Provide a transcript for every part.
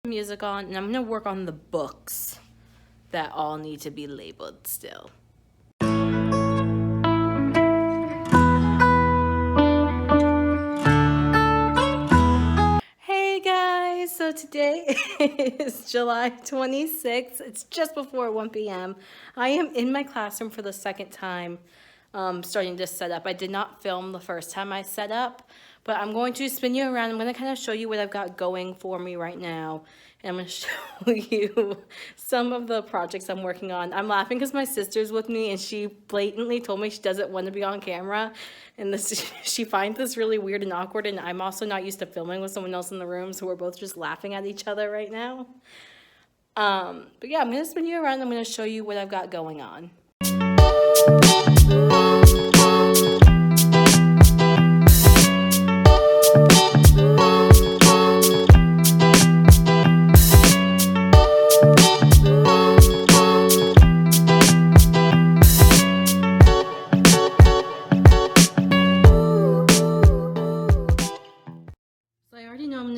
Music on, and I'm gonna work on the books that all need to be labeled still. Hey guys, so today is July 26th. It's just before 1 p.m. I am in my classroom for the second time starting to set up. I did not film the first time I set up, but I'm going to spin you around. I'm going to kind of show you what I've got going for me right now. And I'm going to show you some of the projects I'm working on. I'm laughing because my sister's with me and she blatantly told me she doesn't want to be on camera. And this, she finds this really weird and awkward. And I'm also not used to filming with someone else in the room. So we're both just laughing at each other right now. But yeah, I'm going to spin you around. I'm going to show you what I've got going on.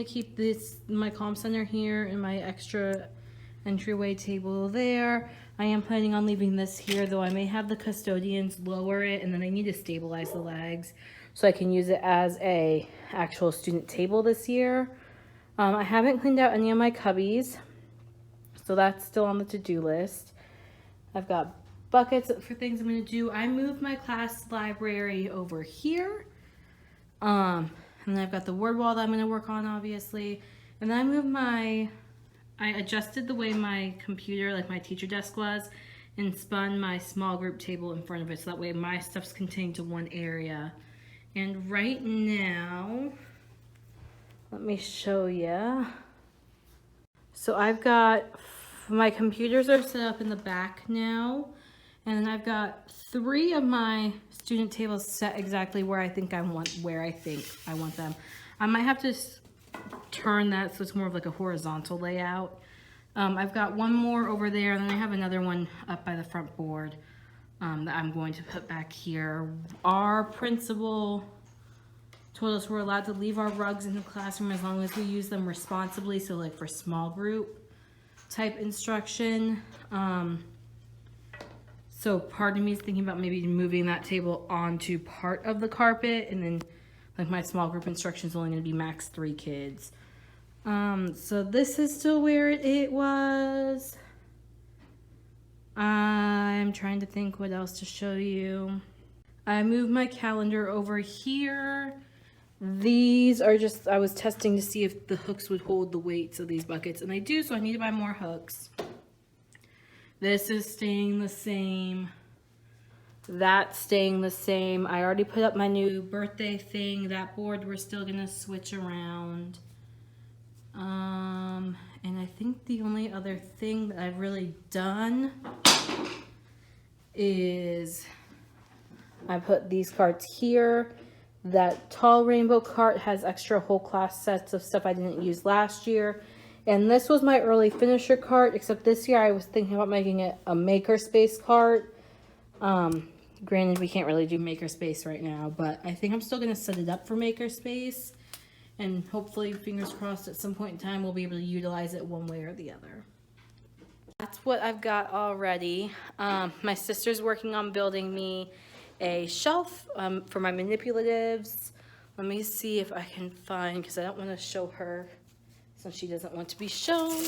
Keep my comm center here and my extra entryway table there. I am planning on leaving this here, though I may have the custodians lower it, and then I need to stabilize the legs so I can use it as a actual student table this year. I haven't cleaned out any of my cubbies, so that's still on the to-do list. I've got buckets for things I'm going to do. I moved my class library over here. And then I've got the word wall that I'm going to work on, obviously. And then I adjusted the way my computer, like my teacher desk was, and spun my small group table in front of it, so that way my stuff's contained to one area. And right now, let me show you. So I've got, my computers are set up in the back now. And then I've got 3 of my student tables set exactly where I think I want them. I might have to turn that so it's more of like a horizontal layout. I've got one more over there, and then I have another one up by the front board that I'm going to put back here. Our principal told us we're allowed to leave our rugs in the classroom as long as we use them responsibly, so like for small group type instruction. So part of me is thinking about maybe moving that table onto part of the carpet, and then like my small group instruction is only going to be max 3 kids. So this is still where it was. I'm trying to think what else to show you. I moved my calendar over here. These are just, I was testing to see if the hooks would hold the weights of these buckets, and they do, so I need to buy more hooks. This is staying the same. That's staying the same. I already put up my new birthday thing. That board we're still gonna switch around. And I think the only other thing that I've really done is I put these carts here. That tall rainbow cart has extra whole class sets of stuff I didn't use last year. And this was my early finisher cart, except this year I was thinking about making it a makerspace cart. Granted, we can't really do makerspace right now, but I think I'm still going to set it up for makerspace. And hopefully, fingers crossed, at some point in time, we'll be able to utilize it one way or the other. That's what I've got already. My sister's working on building me a shelf for my manipulatives. Let me see if I can find, because I don't want to show her since she doesn't want to be shown,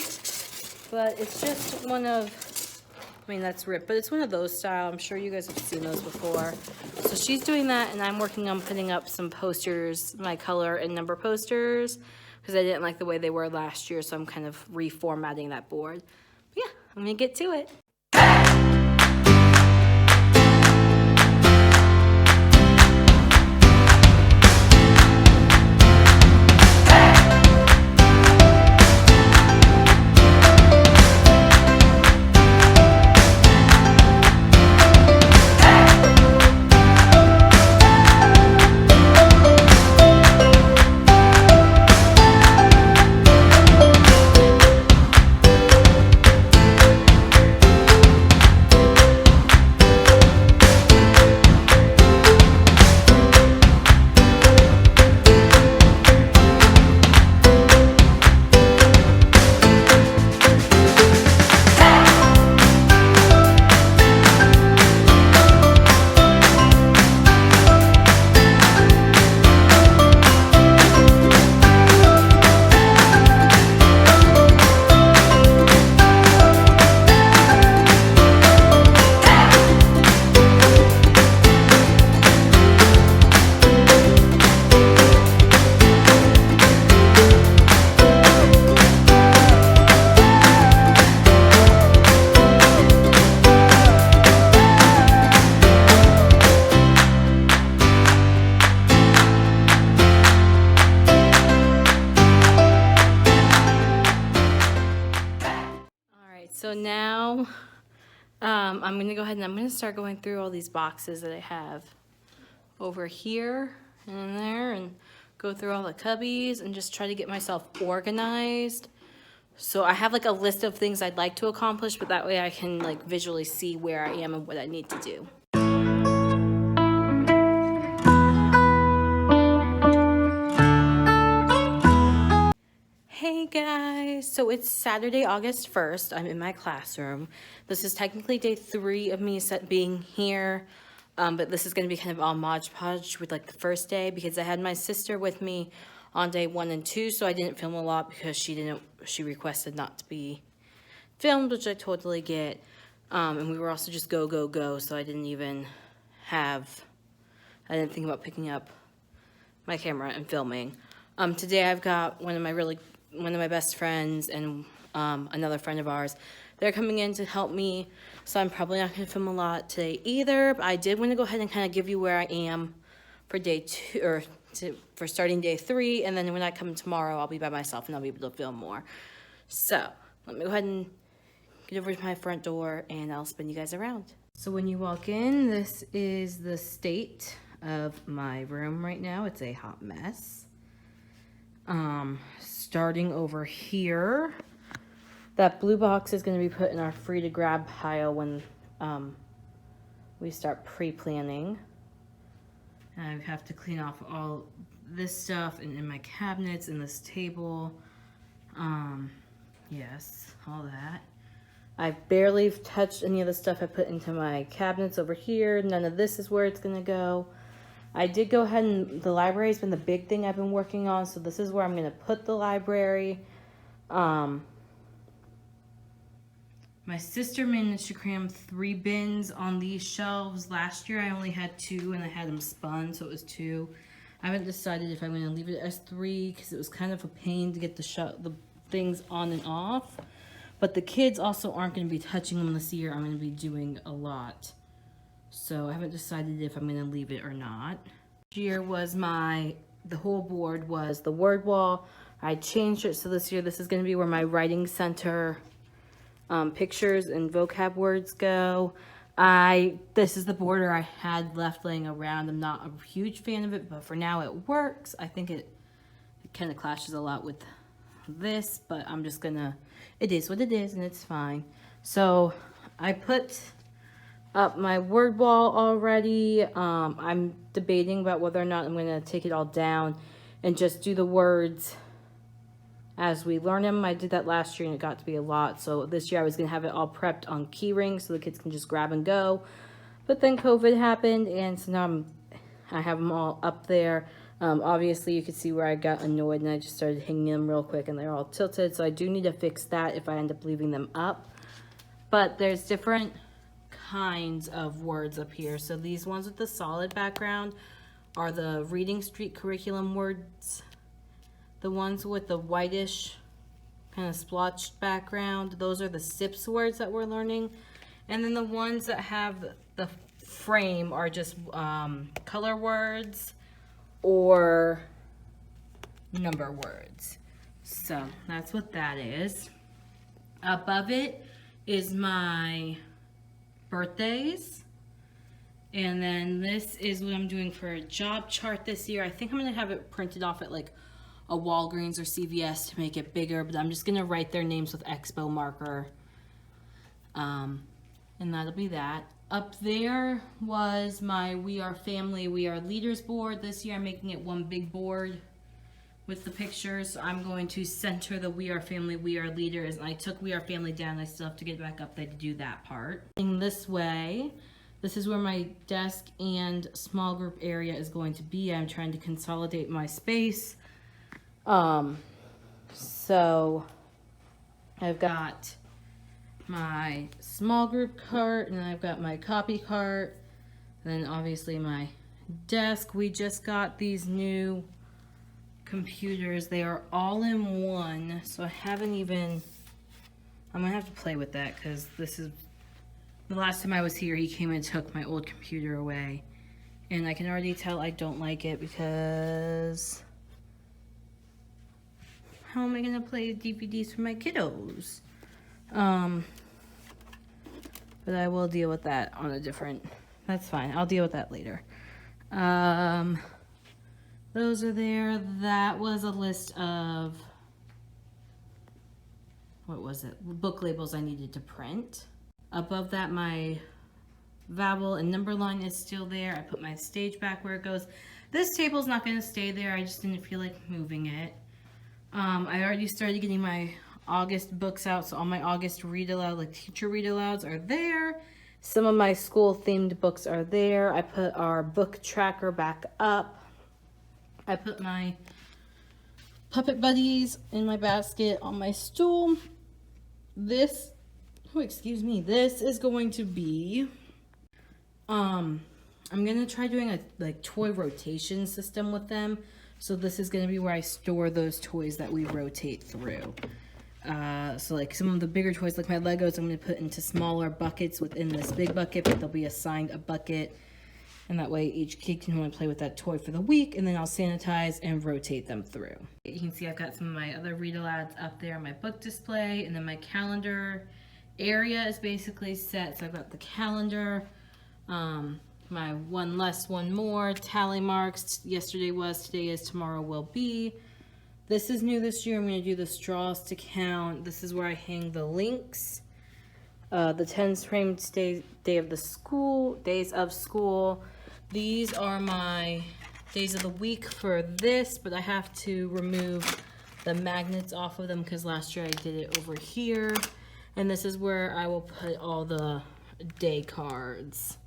but it's just one of, I mean, that's ripped, but it's one of those style. I'm sure you guys have seen those before. So she's doing that, and I'm working on putting up some posters, my color and number posters, because I didn't like the way they were last year, so I'm kind of reformatting that board. But yeah, I'm gonna get to it. So now I'm gonna go ahead and I'm gonna start going through all these boxes that I have over here and there, and go through all the cubbies and just try to get myself organized. So I have like a list of things I'd like to accomplish, but that way I can like visually see where I am and what I need to do. Hey guys, so it's Saturday, August 1st. I'm in my classroom. This is technically day 3 of me being here, but this is going to be kind of all Mod Podge with like the first day because I had my sister with me on day 1 and 2, so I didn't film a lot because she requested not to be filmed, which I totally get. And we were also just go, go, go, so I didn't think about picking up my camera and filming. Today I've got one of my best friends and another friend of ours. They're coming in to help me, so I'm probably not going to film a lot today either. But I did want to go ahead and kind of give you where I am for day 2, or for starting day 3, and then when I come tomorrow, I'll be by myself and I'll be able to film more. So let me go ahead and get over to my front door, and I'll spin you guys around. So when you walk in, this is the state of my room right now. It's a hot mess. Starting over here, that blue box is going to be put in our free to grab pile when we start pre-planning. I have to clean off all this stuff and in my cabinets and this table. Yes, all that. I've barely touched any of the stuff I put into my cabinets over here. None of this is where it's going to go. I did go ahead and the library has been the big thing I've been working on, so this is where I'm going to put the library. My sister managed to cram 3 bins on these shelves. Last year I only had 2 and I had them spun, so it was 2. I haven't decided if I'm going to leave it as 3 because it was kind of a pain to get the things on and off. But the kids also aren't going to be touching them this year. I'm going to be doing a lot. So I haven't decided if I'm going to leave it or not. This year was the whole board was the word wall. I changed it, so this year this is going to be where my writing center pictures and vocab words go. This is the border I had left laying around. I'm not a huge fan of it, but for now it works. I think it kind of clashes a lot with this, but I'm just gonna, it is what it is and it's fine. So I put up my word wall already. I'm debating about whether or not I'm gonna take it all down and just do the words as we learn them. I did that last year and it got to be a lot. So this year I was gonna have it all prepped on key rings so the kids can just grab and go. But then COVID happened, and so now I have them all up there. Obviously you could see where I got annoyed and I just started hanging them real quick and they're all tilted. So I do need to fix that if I end up leaving them up. But there's different kinds of words up here. So these ones with the solid background are the Reading Street curriculum words. The ones with the whitish kind of splotched background, those are the SIPS words that we're learning. And then the ones that have the frame are just color words or number words. So that's what that is. Above it is my birthdays. And then this is what I'm doing for a job chart this year. I think I'm gonna have it printed off at like a Walgreens or CVS to make it bigger, but I'm just gonna write their names with Expo marker. And that'll be that. Up there was my We Are Family, We Are Leaders board. This year I'm making it one big board with the pictures. I'm going to center the We Are Family, We Are Leaders. And I took We Are Family down. I still have to get back up there to do that part. In this way, this is where my desk and small group area is going to be. I'm trying to consolidate my space. So I've got my small group cart, and then I've got my copy cart, and then obviously my desk. We just got these new computers. They are all in one, so I'm gonna have to play with that because this is the last time I was here. He came and took my old computer away, and I can already tell I don't like it because how am I gonna play DVDs for my kiddos? but I will deal with that on a different, that's fine. I'll deal with that later. Those are there. That was a list of, what was it? Book labels I needed to print. Above that, my vowel and number line is still there. I put my stage back where it goes. This table's not going to stay there. I just didn't feel like moving it. I already started getting my August books out, so all my August read aloud, like teacher read alouds, are there. Some of my school themed books are there. I put our book tracker back up. I put my Puppet Buddies in my basket on my stool. This, oh, excuse me, this is going to be, I'm going to try doing a toy rotation system with them. So this is going to be where I store those toys that we rotate through. So like some of the bigger toys, like my Legos, I'm going to put into smaller buckets within this big bucket, but they'll be assigned a bucket. And that way each kid can only play with that toy for the week, and then I'll sanitize and rotate them through. You can see I've got some of my other read alouds up there on my book display, and then my calendar area is basically set. So I've got the calendar, my one less, one more, tally marks. Yesterday was, today is, tomorrow will be. This is new this year. I'm going to do the straws to count. This is where I hang the links. The 10 framed days of school. These are my days of the week for this, but I have to remove the magnets off of them because last year I did it over here. And this is where I will put all the day cards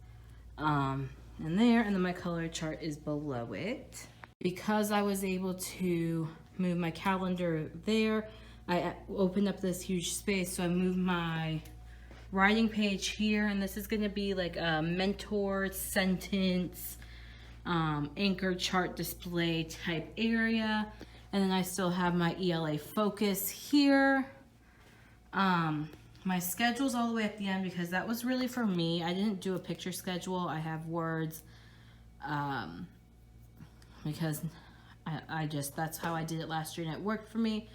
in there, and then my color chart is below it. Because I was able to move my calendar there, I opened up this huge space, so I moved my writing page here, and this is going to be like a mentor sentence anchor chart display type area. And then I still have my ELA focus here. My schedule's all the way at the end because that was really for me. I didn't do a picture schedule. I have words because I just, that's how I did it last year and it worked for me.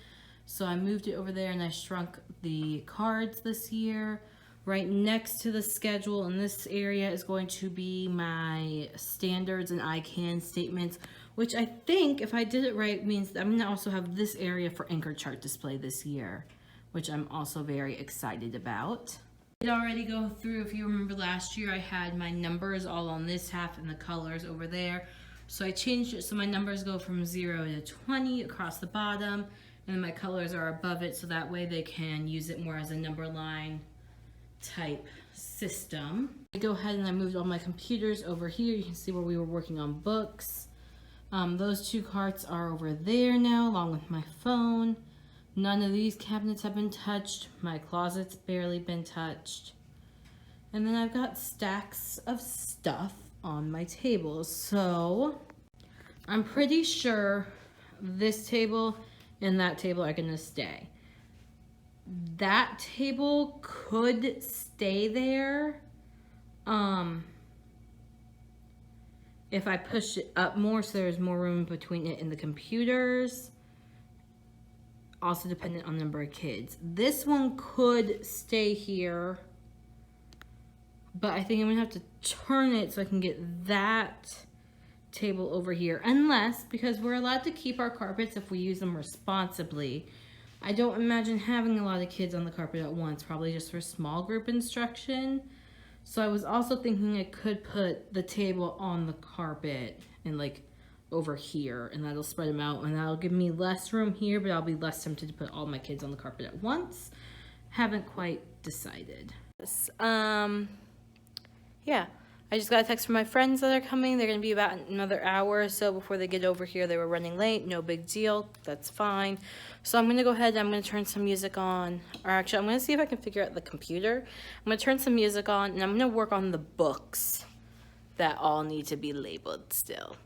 So I moved it over there and I shrunk the cards this year. Right next to the schedule in this area is going to be my standards and I can statements, which I think, if I did it right, means I'm going to also have this area for anchor chart display this year, which I'm also very excited about. I did already go through, if you remember last year, I had my numbers all on this half and the colors over there. So I changed it so my numbers go from 0 to 20 across the bottom, and then my colors are above it so that way they can use it more as a number line type system. I go ahead and I moved all my computers over here. You can see where we were working on books. Those two carts are over there now along with my phone. None of these cabinets have been touched. My closet's barely been touched. And then I've got stacks of stuff on my table. So I'm pretty sure this table and that table are gonna stay. That table could stay there if I push it up more so there's more room between it and the computers. Also dependent on the number of kids. This one could stay here, but I think I'm gonna have to turn it so I can get that table over here. Unless, because we're allowed to keep our carpets if we use them responsibly, I don't imagine having a lot of kids on the carpet at once, probably just for small group instruction. So I was also thinking I could put the table on the carpet and like over here, and that'll spread them out, and that'll give me less room here, but I'll be less tempted to put all my kids on the carpet at once. Haven't quite decided. Yeah. I just got a text from my friends that are coming. They're going to be about another hour or so before they get over here. They were running late. No big deal. That's fine. So I'm going to go ahead and I'm going to turn some music on. Or actually, I'm going to see if I can figure out the computer. I'm going to turn some music on, and I'm going to work on the books that all need to be labeled still.